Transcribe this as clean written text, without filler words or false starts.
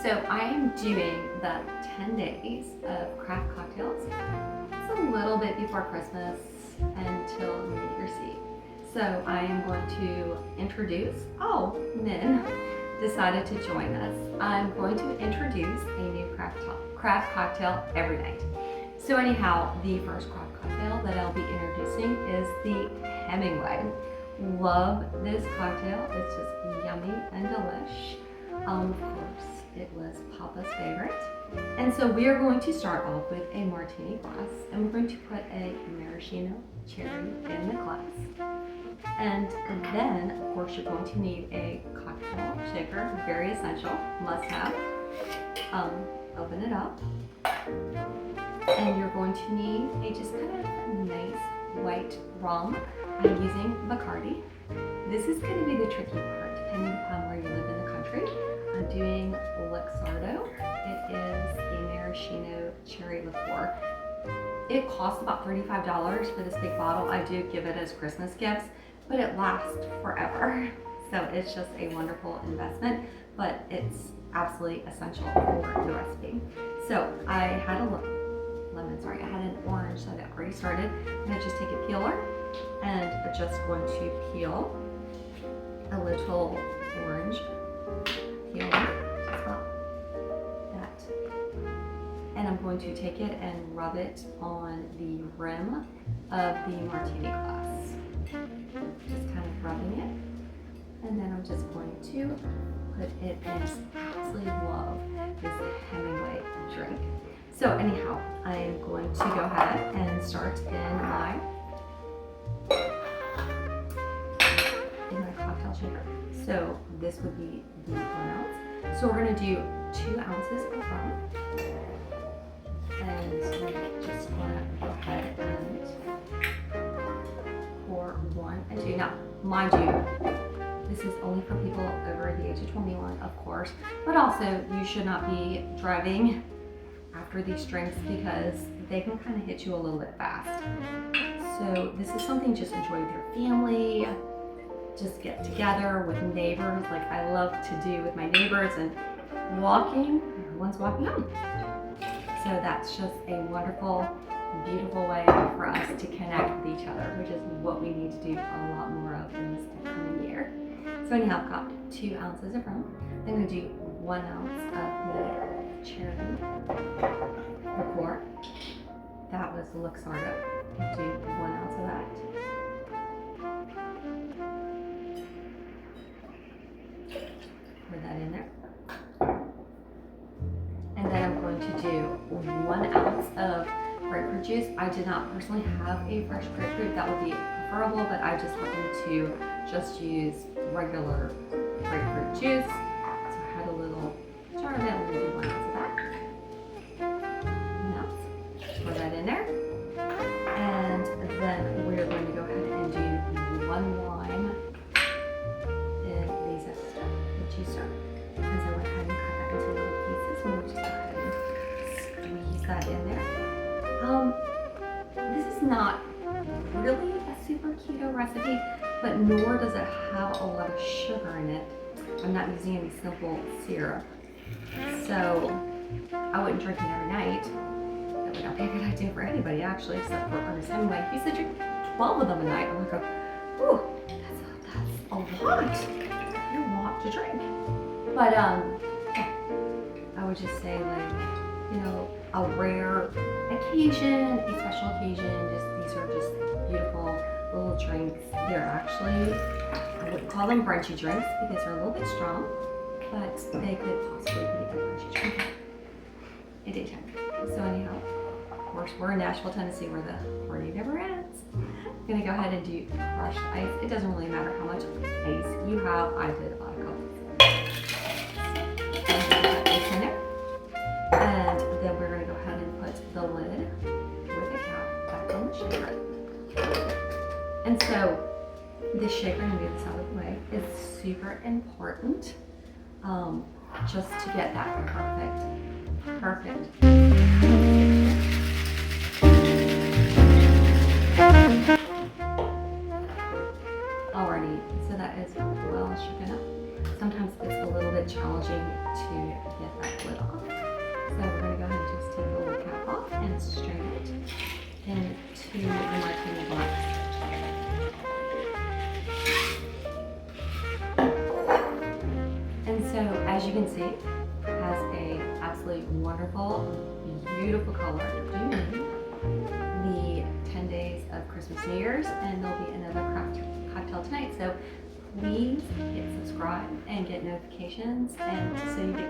So I am doing the 10 days of craft cocktails. It's a little bit before Christmas until New Year's Eve. So I am going to introduce, Min decided to join us. I'm going to introduce a new craft cocktail every night. So anyhow, the first craft cocktail that I'll be introducing is the Hemmingway. Love this cocktail. It's just yummy and delish. Of course, it was Papa's favorite. And so we are going to start off with a martini glass, and we're going to put a maraschino cherry in the glass. And then, of course, you're going to need a cocktail shaker, very essential, must have. Open it up. And you're going to need a just kind of nice white rum. I'm using Bacardi. This is going to be the tricky part, depending upon where you live in the country. I'm doing Luxardo. It is a maraschino cherry liqueur. It costs about $35 for this big bottle. I do give it as Christmas gifts, but it lasts forever. So it's just a wonderful investment, but it's absolutely essential for the recipe. So I had a I had an orange that I already started. I'm gonna just take a peeler and we're just going to peel a little orange peeler, just about that. And I'm going to take it and rub it on the rim of the martini glass. Just kind of rubbing it. And then I'm just going to put it in. I absolutely love this Hemingway drink. So anyhow, I am going to go ahead and start in my cocktail shaker. So this would be the 1 ounce. So we're going to do 2 ounces of rum. And I'm just going to go ahead and pour 1 and 2. Now, mind you, this is only for people over the age of 21, of course, but also you should not be driving after these drinks because they can kind of hit you a little bit fast. So this is something just enjoy with your family, just get together with neighbors, like I love to do with my neighbors, and everyone's walking home. So that's just a wonderful, beautiful way for us to connect with each other, which is what we need to do a lot more of in this coming year. So anyhow, I've got 2 ounces of rum. I'm going to do 1 ounce of the cherry liqueur. That was Luxardo. Do 1 ounce of that. Pour that in there. And then I'm going to do 1 ounce of grapefruit juice. I did not personally have a fresh grapefruit. That would be preferable, but I just happened to just use regular grapefruit juice. So I had a little jar of it. We're going to do 1 ounce of that. 1 ounce. Pour that in there. And then we're going to go ahead and do 1 lime in the zester, the juicer. And so I went ahead and cut that into little pieces, and we'll just go ahead and squeeze that in there. This is not really a super keto recipe, but nor does it have a lot of sugar in it. I'm not using any simple syrup. So I wouldn't drink it every night. That would not be a good idea for anybody actually, except for Ernest Hemingway. He said drink 12 of them a night. I'm like, ooh, that's a lot. You're a lot to drink. But yeah, I would just say, like, you know, a rare occasion, a special occasion, these are just beautiful little drinks. They're actually, I wouldn't call them brunchy drinks because they're a little bit strong, but they could possibly be a brunchy drink in daytime. So anyhow, of course, we're in Nashville, Tennessee, where the party never ends. I'm gonna go ahead and do crushed ice. It doesn't really matter how much ice you have. I did about a cup. And then we're going to go ahead and put the lid with a cap back on the shaker. And so this shaker, I'm going to move this out of the way, is super important just to get that perfect. Alrighty, so that is well shaken up. Sometimes it's a little bit challenging to get that lid off. So we're going to go ahead and just take the little cap off and strain it into the martini glass. And so, as you can see, it has a absolutely wonderful, beautiful color. The 10 days of Christmas, New Year's, and there'll be another craft cocktail tonight. So please hit subscribe and get notifications, and so you get